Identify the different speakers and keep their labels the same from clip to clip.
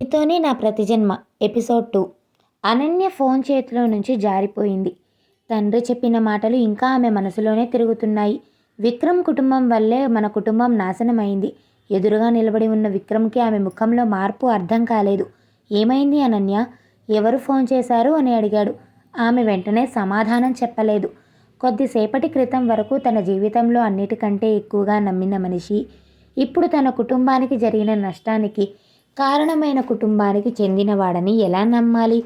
Speaker 1: నీతోనే నా ప్రతిజన్మ episode 2. Ananya phone చేతిలో నుంచి జారిపోయింది. తండ్రి చెప్పిన మాటలు ఇంకా ఆమె మనసులోనే తిరుగుతున్నాయి. విక్రమ్ కుటుంబం వల్లే మన కుటుంబం నాశనమైంది. ఎదురుగా నిలబడి ఉన్న విక్రమ్కి ఆమె ముఖంలో మార్పు అర్థం కాలేదు. ఏమైంది అనన్య? ఎవరు ఫోన్ చేశారు అని అడిగాడు. ఆమె వెంటనే సమాధానం చెప్పలేదు. కొద్దిసేపటి క్రితం వరకు తన జీవితంలో అన్నిటికంటే ఎక్కువగా నమ్మిన మనిషి ఇప్పుడు తన కుటుంబానికి జరిగిన నష్టానికి కారణమైన కుటుంబానికి చెందినవాడని ఎలా నమ్మాలి?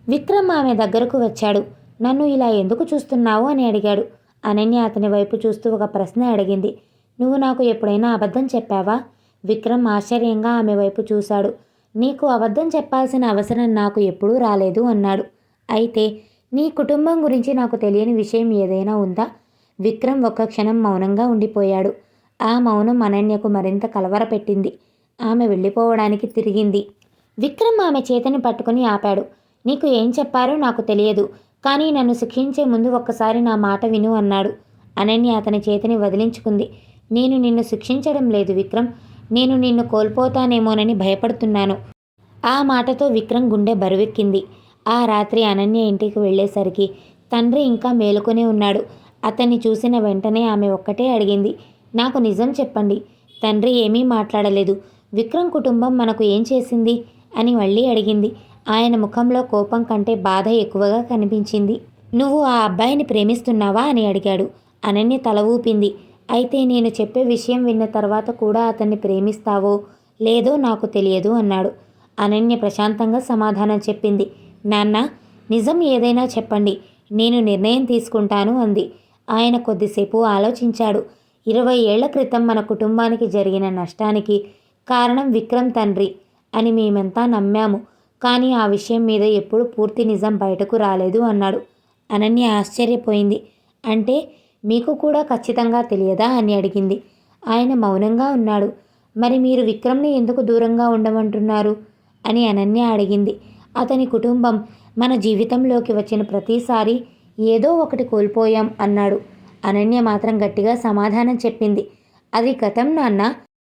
Speaker 1: విక్రమ్ ఆమె దగ్గరకు వచ్చాడు. నన్ను ఇలా ఎందుకు చూస్తున్నావు అని అడిగాడు. అనన్య అతని వైపు చూస్తూ ఒక ప్రశ్న అడిగింది. నువ్వు నాకు ఎప్పుడైనా అబద్ధం చెప్పావా? విక్రమ్ ఆశ్చర్యంగా ఆమె వైపు చూశాడు. నీకు అబద్ధం చెప్పాల్సిన అవసరం నాకు ఎప్పుడూ రాలేదు అన్నాడు. అయితే నీ కుటుంబం గురించి నాకు తెలియని విషయం ఏదైనా ఉందా? విక్రమ్ ఒక్క క్షణం మౌనంగా ఉండిపోయాడు. ఆ మౌనం అనన్యకు మరింత కలవరపెట్టింది. ఆమె వెళ్ళిపోవడానికి తిరిగింది. విక్రమ్ ఆమె చేతిని పట్టుకుని ఆపాడు. నీకు ఏం చెప్పారో నాకు తెలియదు, కానీ నన్ను శిక్షించే ముందు ఒక్కసారి నా మాట విను అన్నాడు. అనన్య అతని చేతిని వదిలించుకుంది. నేను నిన్ను శిక్షించడం లేదు విక్రమ్, నేను నిన్ను కోల్పోతానేమోనని భయపడుతున్నాను. ఆ మాటతో విక్రమ్ గుండె బరువెక్కింది. ఆ రాత్రి అనన్య ఇంటికి వెళ్ళేసరికి తండ్రి ఇంకా మేలుకొని ఉన్నాడు. అతన్ని చూసిన వెంటనే ఆమె ఒక్కటే అడిగింది. నాకు నిజం చెప్పండి. తండ్రి ఏమీ మాట్లాడలేదు. విక్రమ్ కుటుంబం మనకు ఏం చేసింది అని మళ్ళీ అడిగింది. ఆయన ముఖంలో కోపం కంటే బాధ ఎక్కువగా కనిపించింది. నువ్వు ఆ అబ్బాయిని ప్రేమిస్తున్నావా అని అడిగాడు. అనన్య తల ఊపింది. అయితే నేను చెప్పే విషయం విన్న తర్వాత కూడా అతన్ని ప్రేమిస్తావో లేదో నాకు తెలియదు అన్నాడు. అనన్య ప్రశాంతంగా సమాధానం చెప్పింది. నాన్న, నిజం ఏదైనా చెప్పండి, నేను నిర్ణయం తీసుకుంటాను అంది. ఆయన కొద్దిసేపు ఆలోచించాడు. 20 ఏళ్ల క్రితం మన కుటుంబానికి జరిగిన నష్టానికి కారణం విక్రమ్ తండ్రి అని మేమంతా నమ్మాము, కానీ ఆ విషయం మీద ఎప్పుడు పూర్తి నిజం బయటకు రాలేదు అన్నాడు. అనన్య ఆశ్చర్యపోయింది. అంటే మీకు కూడా ఖచ్చితంగా తెలియదా అని అడిగింది. ఆయన మౌనంగా ఉన్నాడు. మరి మీరు విక్రమ్ని ఎందుకు దూరంగా ఉండమంటున్నారు అని అనన్య అడిగింది. అతని కుటుంబం మన జీవితంలోకి వచ్చిన ప్రతిసారి ఏదో ఒకటి కోల్పోయాం అన్నాడు. అనన్య మాత్రం గట్టిగా సమాధానం చెప్పింది. అది గతం నాన్న,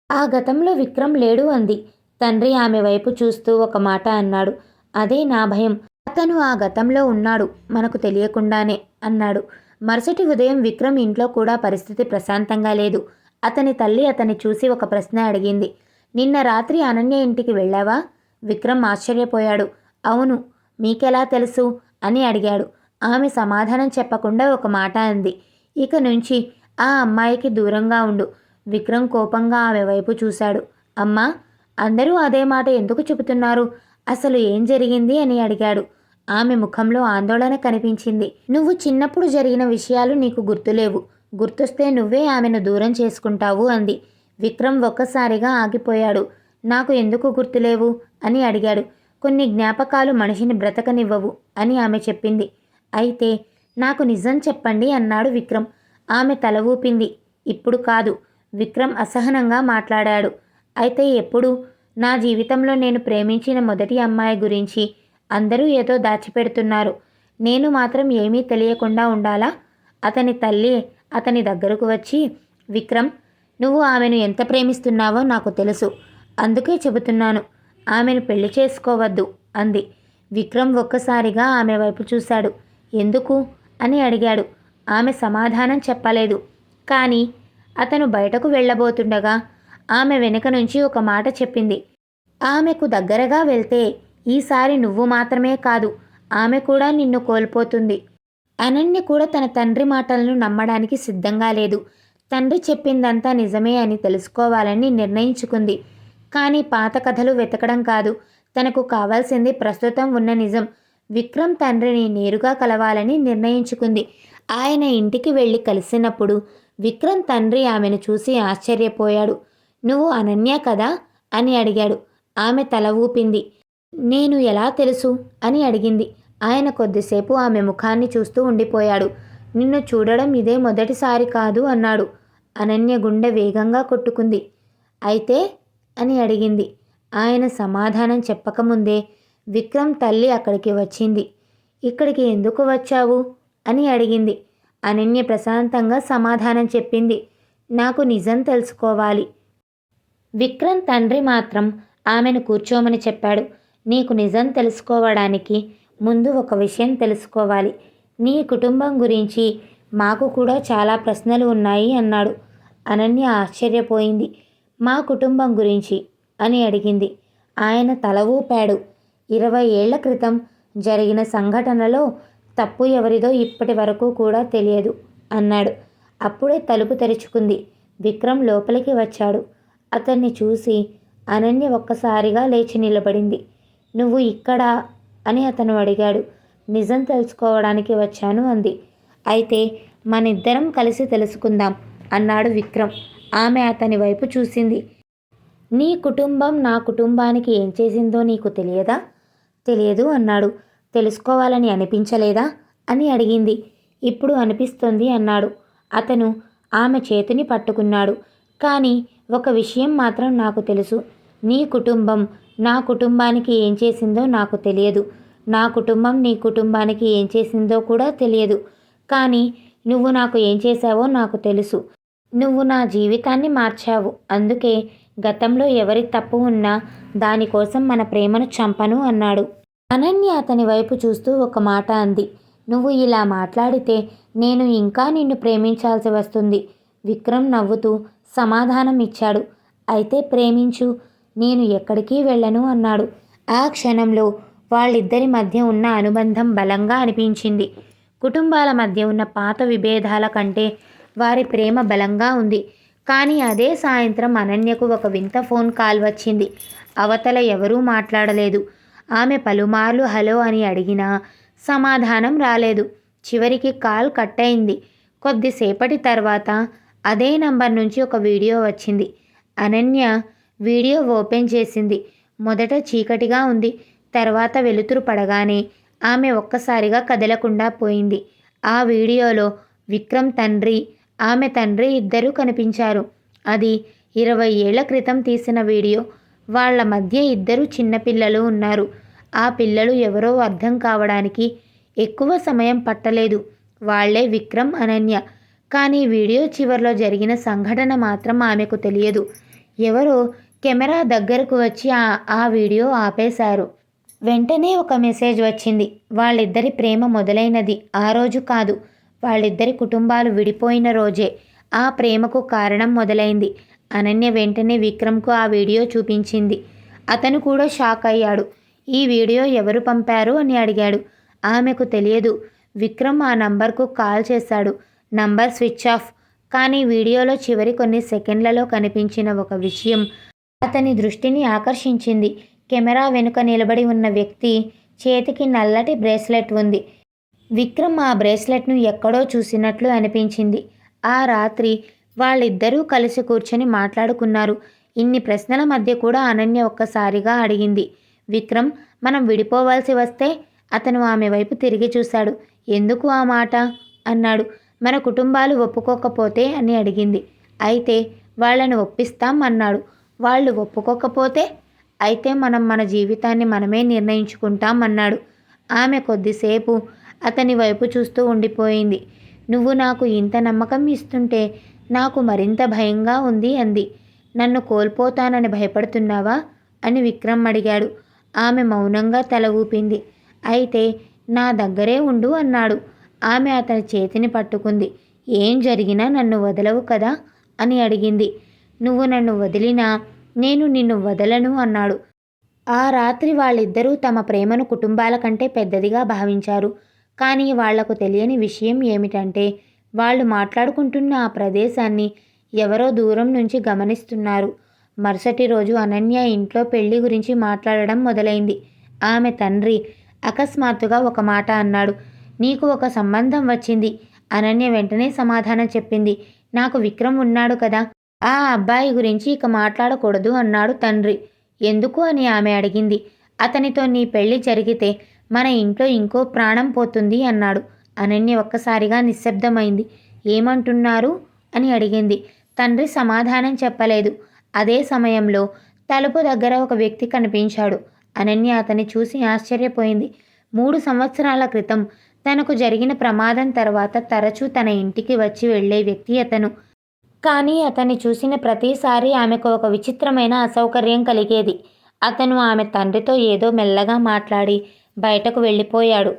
Speaker 1: ఆ గతంలో విక్రమ్ లేడు అంది. తండ్రి ఆమె వైపు చూస్తూ ఒక మాట అన్నాడు. అదే నా భయం. అతను ఆ గతంలో ఉన్నాడు, మనకు తెలియకుండానే అన్నాడు. మరుసటి ఉదయం విక్రమ్ ఇంట్లో కూడా పరిస్థితి ప్రశాంతంగా లేదు. అతని తల్లి అతన్ని చూసి ఒక ప్రశ్న అడిగింది. నిన్న రాత్రి అనన్య ఇంటికి వెళ్ళావా? విక్రమ్ ఆశ్చర్యపోయాడు. అవును, మీకెలా తెలుసు అని అడిగాడు. ఆమె సమాధానం చెప్పకుండా ఒక మాట అంది. ఇక నుంచి ఆ అమ్మాయికి దూరంగా ఉండు. విక్రమ్ కోపంగా ఆమె వైపు చూశాడు. అమ్మా, అందరూ అదే మాట ఎందుకు చెబుతున్నారు? అసలు ఏం జరిగింది అని అడిగాడు. ఆమె ముఖంలో ఆందోళన కనిపించింది. నువ్వు చిన్నప్పుడు జరిగిన విషయాలు నీకు గుర్తులేవు. గుర్తొస్తే నువ్వే ఆమెను దూరం చేసుకుంటావు అంది. విక్రమ్ ఒక్కసారిగా ఆగిపోయాడు. నాకు ఎందుకు గుర్తులేవు అని అడిగాడు. కొన్ని జ్ఞాపకాలు మనిషిని బ్రతకనివ్వవు అని ఆమె చెప్పింది. అయితే నాకు నిజం చెప్పండి అన్నాడు విక్రమ్. ఆమె తల ఊపింది. ఇప్పుడు కాదు. విక్రమ్ అసహనంగా మాట్లాడాడు. అయితే ఎప్పుడు? నా జీవితంలో నేను ప్రేమించిన మొదటి అమ్మాయి గురించి అందరూ ఏదో దాచిపెడుతున్నారు. నేను మాత్రం ఏమీ తెలియకుండా ఉండాలా? అతని తల్లి అతని దగ్గరకు వచ్చి, విక్రమ్, నువ్వు ఆమెను ఎంత ప్రేమిస్తున్నావో నాకు తెలుసు. అందుకే చెబుతున్నాను, ఆమెను పెళ్లి చేసుకోవద్దు అంది. విక్రమ్ ఒక్కసారిగా ఆమె వైపు చూశాడు. ఎందుకు అని అడిగాడు. ఆమె సమాధానం చెప్పలేదు. కానీ అతను బయటకు వెళ్ళబోతుండగా ఆమె వెనుక నుంచి ఒక మాట చెప్పింది. ఆమెకు దగ్గరగా వెళ్తే ఈసారి నువ్వు మాత్రమే కాదు, ఆమె కూడా నిన్ను కోల్పోతుంది. అనన్య కూడా తన తండ్రి మాటలను నమ్మడానికి సిద్ధంగా లేదు. తండ్రి చెప్పిందంతా నిజమే అని తెలుసుకోవాలని నిర్ణయించుకుంది. కానీ పాత కథలు వెతకడం కాదు, తనకు కావాల్సింది ప్రస్తుతం ఉన్న నిజం. విక్రమ్ తండ్రిని నేరుగా కలవాలని నిర్ణయించుకుంది. ఆయన ఇంటికి వెళ్ళి కలిసినప్పుడు విక్రమ్ తండ్రి ఆమెను చూసి ఆశ్చర్యపోయాడు. నువ్వు అనన్య కదా అని అడిగాడు. ఆమె తల ఊపింది. నేను ఎలా తెలుసు అని అడిగింది. ఆయన కొద్దిసేపు ఆమె ముఖాన్ని చూస్తూ ఉండిపోయాడు. నిన్ను చూడడం ఇదే మొదటిసారి కాదు అన్నాడు. అనన్య గుండె వేగంగా కొట్టుకుంది. అయితే అని అడిగింది. ఆయన సమాధానం చెప్పకముందే విక్రమ్ తల్లి అక్కడికి వచ్చింది. ఇక్కడికి ఎందుకు వచ్చావు అని అడిగింది. అనన్య ప్రశాంతంగా సమాధానం చెప్పింది. నాకు నిజం తెలుసుకోవాలి. విక్రమ్ తండ్రి మాత్రం ఆమెను కూర్చోమని చెప్పాడు. నీకు నిజం తెలుసుకోవడానికి ముందు ఒక విషయం తెలుసుకోవాలి. నీ కుటుంబం గురించి మాకు కూడా చాలా ప్రశ్నలు ఉన్నాయి అన్నాడు. అనన్య ఆశ్చర్యపోయింది. మా కుటుంబం గురించి అని అడిగింది. ఆయన తల ఊపాడు. 20 ఏళ్ల క్రితం జరిగిన సంఘటనలో తప్పు ఎవరిదో ఇప్పటి వరకు కూడా తెలియదు అన్నాడు. అప్పుడే తలుపు తెరుచుకుంది. విక్రమ్ లోపలికి వచ్చాడు. అతన్ని చూసి అనన్య ఒక్కసారిగా లేచి నిలబడింది. నువ్వు ఇక్కడా అని అతను అడిగాడు. నిజం తెలుసుకోవడానికి వచ్చాను అంది. అయితే మనిద్దరం కలిసి తెలుసుకుందాం అన్నాడు విక్రమ్. ఆమె అతని వైపు చూసింది. నీ కుటుంబం నా కుటుంబానికి ఏం చేసిందో నీకు తెలియదా? తెలియదు అన్నాడు. తెలుసుకోవాలని అనిపించలేదా అని అడిగింది. ఇప్పుడు అనిపిస్తుంది అన్నాడు. అతను ఆమె చేతిని పట్టుకున్నాడు. కానీ ఒక విషయం మాత్రం నాకు తెలుసు. నీ కుటుంబం నా కుటుంబానికి ఏం చేసిందో నాకు తెలియదు. నా కుటుంబం నీ కుటుంబానికి ఏం చేసిందో కూడా తెలియదు. కానీ నువ్వు నాకు ఏం చేశావో నాకు తెలుసు. నువ్వు నా జీవితాన్ని మార్చావు. అందుకే గతంలో ఎవరి తప్పు ఉన్నా దానికోసం మన ప్రేమను చంపను అన్నాడు. అనన్య అతని వైపు చూస్తూ ఒక మాట అంది. నువ్వు ఇలా మాట్లాడితే నేను ఇంకా నిన్ను ప్రేమించాల్సి వస్తుంది. విక్రమ్ నవ్వుతూ సమాధానం ఇచ్చాడు. అయితే ప్రేమించు, నేను ఎక్కడికి వెళ్ళను అన్నాడు. ఆ క్షణంలో వాళ్ళిద్దరి మధ్య ఉన్న అనుబంధం బలంగా అనిపించింది. కుటుంబాల మధ్య ఉన్న పాత విభేదాల కంటే వారి ప్రేమ బలంగా ఉంది. కానీ అదే సాయంత్రం అనన్యకు ఒక వింత ఫోన్ కాల్ వచ్చింది. అవతల ఎవరూ మాట్లాడలేదు. ఆమె పలుమార్లు హలో అని అడిగినా సమాధానం రాలేదు. చివరికి కాల్ కట్ అయింది. కొద్దిసేపటి తర్వాత అదే నంబర్ నుంచి ఒక వీడియో వచ్చింది. అనన్య వీడియో ఓపెన్ చేసింది. మొదట చీకటిగా ఉంది. తర్వాత వెలుతురు పడగానే ఆమె ఒక్కసారిగా కదలకుండా పోయింది. ఆ వీడియోలో విక్రమ్ తండ్రి, ఆమె తండ్రి ఇద్దరూ కనిపించారు. అది 20 ఏళ్ల క్రితం తీసిన వీడియో. వాళ్ళ మధ్య ఇద్దరు చిన్నపిల్లలు ఉన్నారు. ఆ పిల్లలు ఎవరో అర్థం కావడానికి ఎక్కువ సమయం పట్టలేదు. వాళ్లే విక్రమ్, అనన్య. కానీ వీడియో చివరిలో జరిగిన సంఘటన మాత్రం ఆమెకు తెలియదు. ఎవరో కెమెరా దగ్గరకు వచ్చి ఆ వీడియో ఆపేశారు. వెంటనే ఒక మెసేజ్ వచ్చింది. వాళ్ళిద్దరి ప్రేమ మొదలైనది ఆ రోజు కాదు, వాళ్ళిద్దరి కుటుంబాలు విడిపోయిన రోజే ఆ ప్రేమకు కారణం మొదలైంది. అనన్య వెంటనే విక్రమ్కు ఆ వీడియో చూపించింది. అతను కూడా షాక్ అయ్యాడు. ఈ వీడియో ఎవరు పంపారు అని అడిగాడు. ఆమెకు తెలియదు. విక్రమ్ ఆ నంబర్కు కాల్ చేశాడు. Number switch off. కానీ వీడియోలో చివరి కొన్ని సెకండ్లలో కనిపించిన ఒక విషయం అతని దృష్టిని ఆకర్షించింది. కెమెరా వెనుక నిలబడి ఉన్న వ్యక్తి చేతికి నల్లటి బ్రేస్లెట్ ఉంది. విక్రమ్ ఆ బ్రేస్లెట్ను ఎక్కడో చూసినట్లు అనిపించింది. ఆ రాత్రి వాళ్ళిద్దరూ కలిసి కూర్చొని మాట్లాడుకున్నారు. ఇన్ని ప్రశ్నల మధ్య కూడా అనన్య ఒక్కసారిగా అడిగింది, విక్రమ్, మనం విడిపోవాల్సి వస్తే? అతను ఆమె వైపు తిరిగి చూశాడు. ఎందుకు ఆ మాట అన్నాడు. మన కుటుంబాలు ఒప్పుకోకపోతే అని అడిగింది. అయితే వాళ్ళను ఒప్పిస్తాం అన్నాడు. వాళ్ళు ఒప్పుకోకపోతే? అయితే మనం మన జీవితాన్ని మనమే నిర్ణయించుకుంటాం అన్నాడు. ఆమె కొద్దిసేపు అతని వైపు చూస్తూ ఉండిపోయింది. నువ్వు నాకు ఇంత నమ్మకం ఇస్తుంటే నాకు మరింత భయంగా ఉంది అంది. నన్ను కోల్పోతానని భయపడుతున్నావా అని విక్రమ్ అడిగాడు. ఆమె మౌనంగా తల ఊపింది. అయితే నా దగ్గరే ఉండు అన్నాడు. ఆమె అతని చేతిని పట్టుకుంది. ఏం జరిగినా నన్ను వదలవు కదా అని అడిగింది. నువ్వు నన్ను వదిలినా నేను నిన్ను వదలను అన్నాడు. ఆ రాత్రి వాళ్ళిద్దరూ తమ ప్రేమను కుటుంబాల కంటే పెద్దదిగా భావించారు. కానీ వాళ్లకు తెలియని విషయం ఏమిటంటే వాళ్ళు మాట్లాడుకుంటున్న ఆ ప్రదేశాన్ని ఎవరో దూరం నుంచి గమనిస్తున్నారు. మరుసటి రోజు అనన్య ఇంట్లో పెళ్లి గురించి మాట్లాడడం మొదలైంది. ఆమె తండ్రి అకస్మాత్తుగా ఒక మాట అన్నాడు. నీకు ఒక సంబంధం వచ్చింది. అనన్య వెంటనే సమాధానం చెప్పింది. నాకు విక్రమ్ ఉన్నాడు కదా, ఆ అబ్బాయి గురించి ఇక మాట్లాడకూడదు అన్నాడు తండ్రి. ఎందుకు అని ఆమె అడిగింది. అతనితో నీ పెళ్లి జరిగితే మన ఇంట్లో ఇంకో ప్రాణం పోతుంది అన్నాడు. అనన్య ఒక్కసారిగా నిశ్శబ్దమైంది. ఏమంటున్నారు అని అడిగింది. తండ్రి సమాధానం చెప్పలేదు. అదే సమయంలో తలుపు దగ్గర ఒక వ్యక్తి కనిపించాడు. అనన్య అతన్ని చూసి ఆశ్చర్యపోయింది. 3 సంవత్సరాల క్రితం తనకు జరిగిన ప్రమాదం తర్వాత తరచూ తన ఇంటికి వచ్చి వెళ్ళే వ్యక్తి అతను. కానీ అతన్ని చూసిన ప్రతిసారి ఆమెకు ఒక విచిత్రమైన అసౌకర్యం కలిగేది. అతను ఆమె తండ్రితో ఏదో మెల్లగా మాట్లాడి బయటకు వెళ్ళిపోయాడు.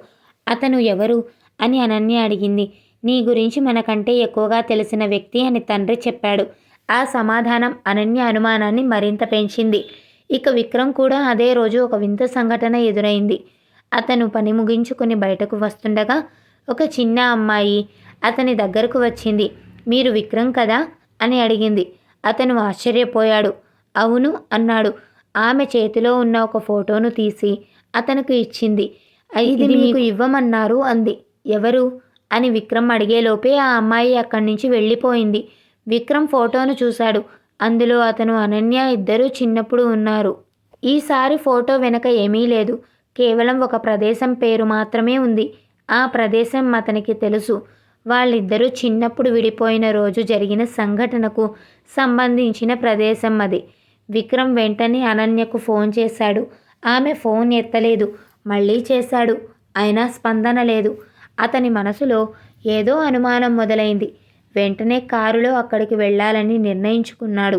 Speaker 1: అతను ఎవరు అని అనన్య అడిగింది. నీ గురించి మనకంటే ఎక్కువగా తెలిసిన వ్యక్తి అని తండ్రి చెప్పాడు. ఆ సమాధానం అనన్య అనుమానాన్ని మరింత పెంచింది. ఇక విక్రమ్ కూడా అదే రోజు ఒక వింత సంఘటన ఎదురైంది. అతను పని ముగించుకుని బయటకు వస్తుండగా ఒక చిన్న అమ్మాయి అతని దగ్గరకు వచ్చింది. మీరు విక్రమ్ కదా అని అడిగింది. అతను ఆశ్చర్యపోయాడు. అవును అన్నాడు. ఆమె చేతిలో ఉన్న ఒక ఫోటోను తీసి అతనికి ఇచ్చింది. ఇది మీకు ఇవ్వమన్నారు అంది. ఎవరు అని విక్రమ్ అడిగేలోపే ఆ అమ్మాయి అక్కడి నుంచి వెళ్ళిపోయింది. విక్రమ్ ఫోటోను చూశాడు. అందులో అతను అనన్య ఇద్దరూ చిన్నప్పుడు ఉన్నారు. ఈసారి ఫోటో వెనక ఏమీ లేదు. కేవలం ఒక ప్రదేశం పేరు మాత్రమే ఉంది. ఆ ప్రదేశం అతనికి తెలుసు. వాళ్ళిద్దరూ చిన్నప్పుడు విడిపోయిన రోజు జరిగిన సంఘటనకు సంబంధించిన ప్రదేశం అది. విక్రమ్ వెంటనే అనన్యకు ఫోన్ చేశాడు. ఆమె ఫోన్ ఎత్తలేదు. మళ్ళీ చేశాడు. అయినా స్పందన లేదు. అతని మనసులో ఏదో అనుమానం మొదలైంది. వెంటనే కారులో అక్కడికి వెళ్ళాలని నిర్ణయించుకున్నాడు.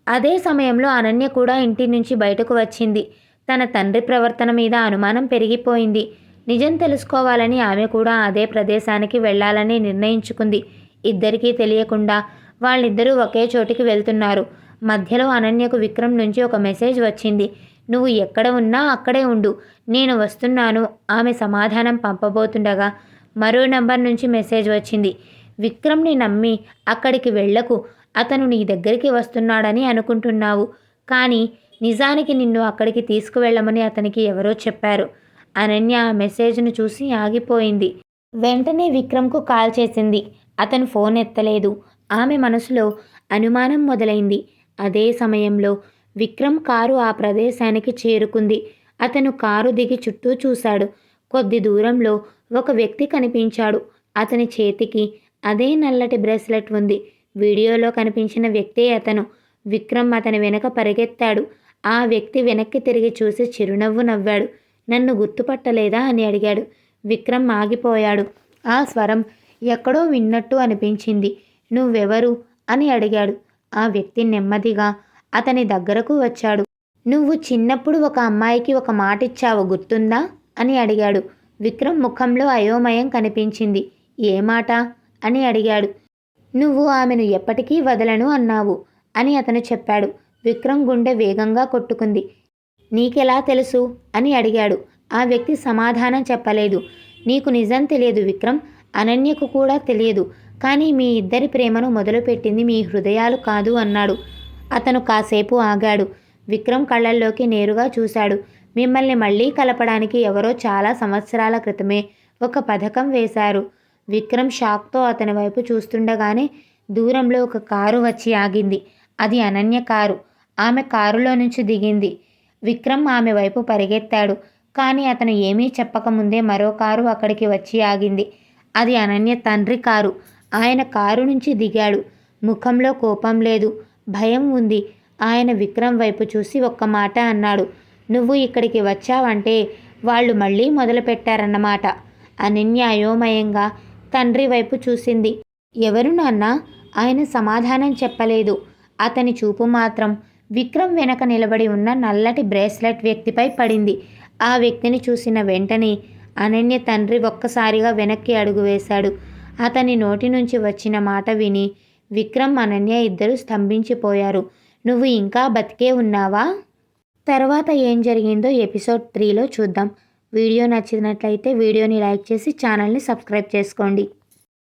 Speaker 1: అదే సమయంలో అనన్య కూడా ఇంటి నుంచి బయటకు వచ్చింది. తన తండ్రి ప్రవర్తన మీద అనుమానం పెరిగిపోయింది. నిజం తెలుసుకోవాలని ఆమె కూడా అదే ప్రదేశానికి వెళ్ళాలని నిర్ణయించుకుంది. ఇద్దరికీ తెలియకుండా వాళ్ళిద్దరూ ఒకే చోటికి వెళ్తున్నారు. మధ్యలో అనన్యకు విక్రమ్ నుంచి ఒక మెసేజ్ వచ్చింది. నువ్వు ఎక్కడ ఉన్నా అక్కడే ఉండు, నేను వస్తున్నాను. ఆమె సమాధానం పంపబోతుండగా మరో నంబర్ నుంచి మెసేజ్ వచ్చింది. విక్రమ్ని నమ్మి అక్కడికి వెళ్ళకు. అతను నీ దగ్గరికి వస్తున్నాడని అనుకుంటున్నావు, కానీ నిజానికి నిన్ను అక్కడికి తీసుకువెళ్ళమని అతనికి ఎవరో చెప్పారు. అనన్య ఆ మెసేజ్ను చూసి ఆగిపోయింది. వెంటనే విక్రమ్కు కాల్ చేసింది. అతను ఫోన్ ఎత్తలేదు. ఆమె మనసులో అనుమానం మొదలైంది. అదే సమయంలో విక్రమ్ కారు ఆ ప్రదేశానికి చేరుకుంది. అతను కారు దిగి చుట్టూ చూశాడు. కొద్ది దూరంలో ఒక వ్యక్తి కనిపించాడు. అతని చేతికి అదే నల్లటి బ్రేస్లెట్ ఉంది. వీడియోలో కనిపించిన వ్యక్తే అతను. విక్రమ్ అతని వెనక పరిగెత్తాడు. ఆ వ్యక్తి వెనక్కి తిరిగి చూసి చిరునవ్వు నవ్వాడు. నన్ను గుర్తుపట్టలేదా అని అడిగాడు. విక్రమ్ ఆగిపోయాడు. ఆ స్వరం ఎక్కడో విన్నట్టు అనిపించింది. నువ్వెవరు అని అడిగాడు. ఆ వ్యక్తి నెమ్మదిగా అతని దగ్గరకు వచ్చాడు. నువ్వు చిన్నప్పుడు ఒక అమ్మాయికి ఒక మాటిచ్చావు గుర్తుందా అని అడిగాడు. విక్రమ్ ముఖంలో అయోమయం కనిపించింది. ఏ మాట అని అడిగాడు. నువ్వు ఆమెను ఎప్పటికీ వదలను అన్నావు అని అతను చెప్పాడు. విక్రమ్ గుండె వేగంగా కొట్టుకుంది. నీకెలా తెలుసు అని అడిగాడు. ఆ వ్యక్తి సమాధానం చెప్పలేదు. నీకు నిజం తెలియదు విక్రమ్, అనన్యకు కూడా తెలియదు. కానీ మీ ఇద్దరి ప్రేమను మొదలుపెట్టింది మీ హృదయాలు కాదు అన్నాడు. అతను కాసేపు ఆగాడు. విక్రమ్ కళ్ళల్లోకి నేరుగా చూశాడు. మిమ్మల్ని మళ్ళీ కలపడానికి ఎవరో చాలా సంవత్సరాల క్రితమే ఒక పథకం వేశారు. విక్రమ్ షాక్తో అతని వైపు చూస్తుండగానే దూరంలో ఒక కారు వచ్చి ఆగింది. అది అనన్య కారు. ఆమె కారులో నుంచి దిగింది. విక్రమ్ ఆమె వైపు పరిగెత్తాడు. కానీ అతను ఏమీ చెప్పకముందే మరో కారు అక్కడికి వచ్చి ఆగింది. అది అనన్య తండ్రి కారు. ఆయన కారు నుంచి దిగాడు. ముఖంలో కోపం లేదు, భయం ఉంది. ఆయన విక్రమ్ వైపు చూసి ఒక్క మాట అన్నాడు. నువ్వు ఇక్కడికి వచ్చావంటే వాళ్ళు మళ్ళీ మొదలుపెట్టారన్నమాట. అనన్య అయోమయంగా తండ్రి వైపు చూసింది. ఎవరు నాన్న? ఆయన సమాధానం చెప్పలేదు. అతని చూపు మాత్రం విక్రమ్ వెనక నిలబడి ఉన్న నల్లటి బ్రేస్లెట్ వ్యక్తిపై పడింది. ఆ వ్యక్తిని చూసిన వెంటనే అనన్య తండ్రి ఒక్కసారిగా వెనక్కి అడుగు వేశాడు. అతని నోటి నుంచి వచ్చిన మాట విని విక్రమ్, అనన్య ఇద్దరూ స్తంభించిపోయారు. నువ్వు ఇంకా బతికే ఉన్నావా? తర్వాత ఏం జరిగిందో ఎపిసోడ్ 3లో చూద్దాం. వీడియో నచ్చినట్లయితే వీడియోని లైక్ చేసి ఛానల్ని సబ్స్క్రైబ్ చేసుకోండి.